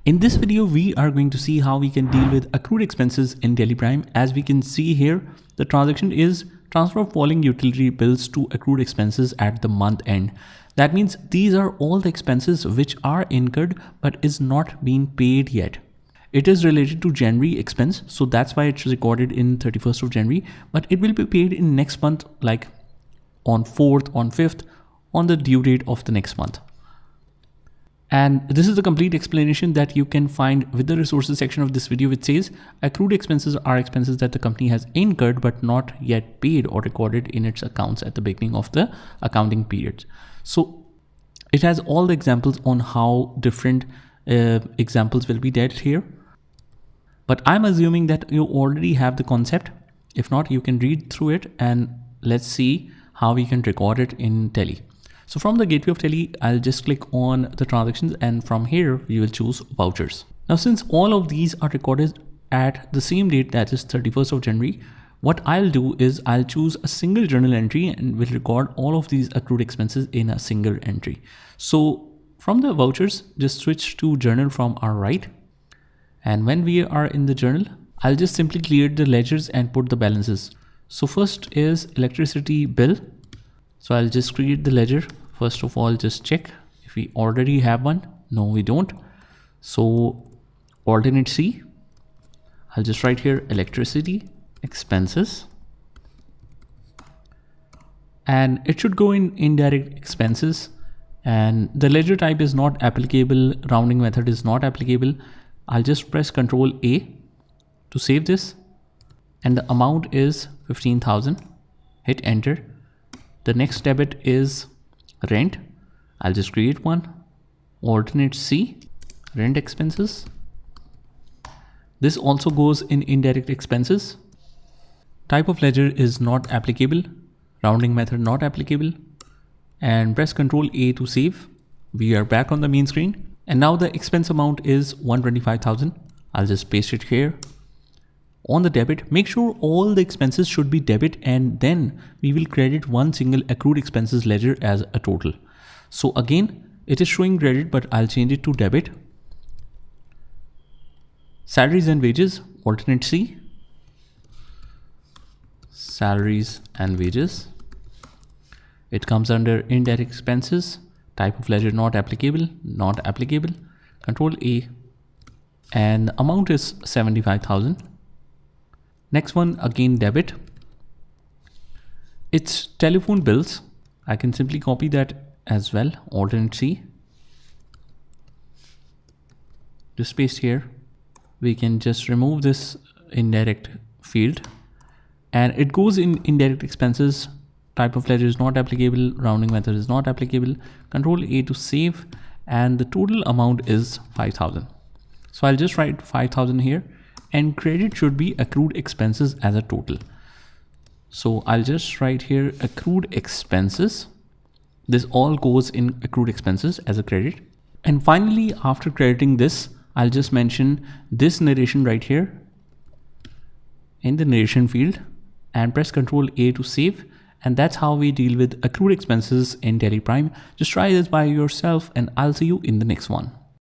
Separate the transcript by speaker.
Speaker 1: In this video, we are going to see how we can deal with accrued expenses in Teleprime. As we can see here, the transaction is transfer of falling utility bills to accrued expenses at the month end. That means these are all the expenses which are incurred but is not being paid yet. It is related to January expense, so that's why it's recorded in 31st of January, but it will be paid in next month, like on 4th, on 5th, on the due date of the next month. And this is the complete explanation that you can find with the resources section of this video, which says accrued expenses are expenses that the company has incurred but not yet paid or recorded in its accounts at the beginning of the accounting period. So it has all the examples on how different examples will be dealt here. But I'm assuming that you already have the concept. If not, you can read through it and let's see how we can record it in Tele. So from the gateway of Tele, I'll just click on the transactions, and from here we will choose vouchers. Now, since all of these are recorded at the same date, that is 31st of January, what I'll do is I'll choose a single journal entry and will record all of these accrued expenses in a single entry. So from the vouchers, just switch to journal from our right. And when we are in the journal, I'll just simply clear the ledgers and put the balances. So first is electricity bill. So I'll just create the ledger. First of all, just check if we already have one. No, we don't. So alternate C, I'll just write here electricity expenses. And it should go in indirect expenses. And the ledger type is not applicable. Rounding method is not applicable. I'll just press Ctrl A to save this. And the amount is 15,000. Hit enter. The next debit is rent. I'll just create one. Alternate C, rent expenses. This also goes in indirect expenses. Type of ledger is not applicable. Rounding method not applicable. And press Ctrl A to save. We are back on the main screen. And now the expense amount is 125,000. I'll just paste it here. On the debit, make sure all the expenses should be debit, and then we will credit one single accrued expenses ledger as a total. So again, it is showing credit, but I'll change it to debit. Salaries and wages, alternate C. Salaries and wages. It comes under indirect expenses. Type of ledger not applicable, not applicable. Control A. And the amount is 75,000. Next one, again debit. It's telephone bills. I can simply copy that as well. Alternate C. Just paste here. We can just remove this indirect field. And it goes in indirect expenses. Type of ledger is not applicable. Rounding method is not applicable. Control A to save. And the total amount is 5,000. So I'll just write 5,000 here. And credit should be accrued expenses as a total. So I'll just write here accrued expenses. This all goes in accrued expenses as a credit. And finally, after crediting this, I'll just mention this narration right here in the narration field and press Ctrl A to save. And that's how we deal with accrued expenses in Teleprime. Just try this by yourself and I'll see you in the next one.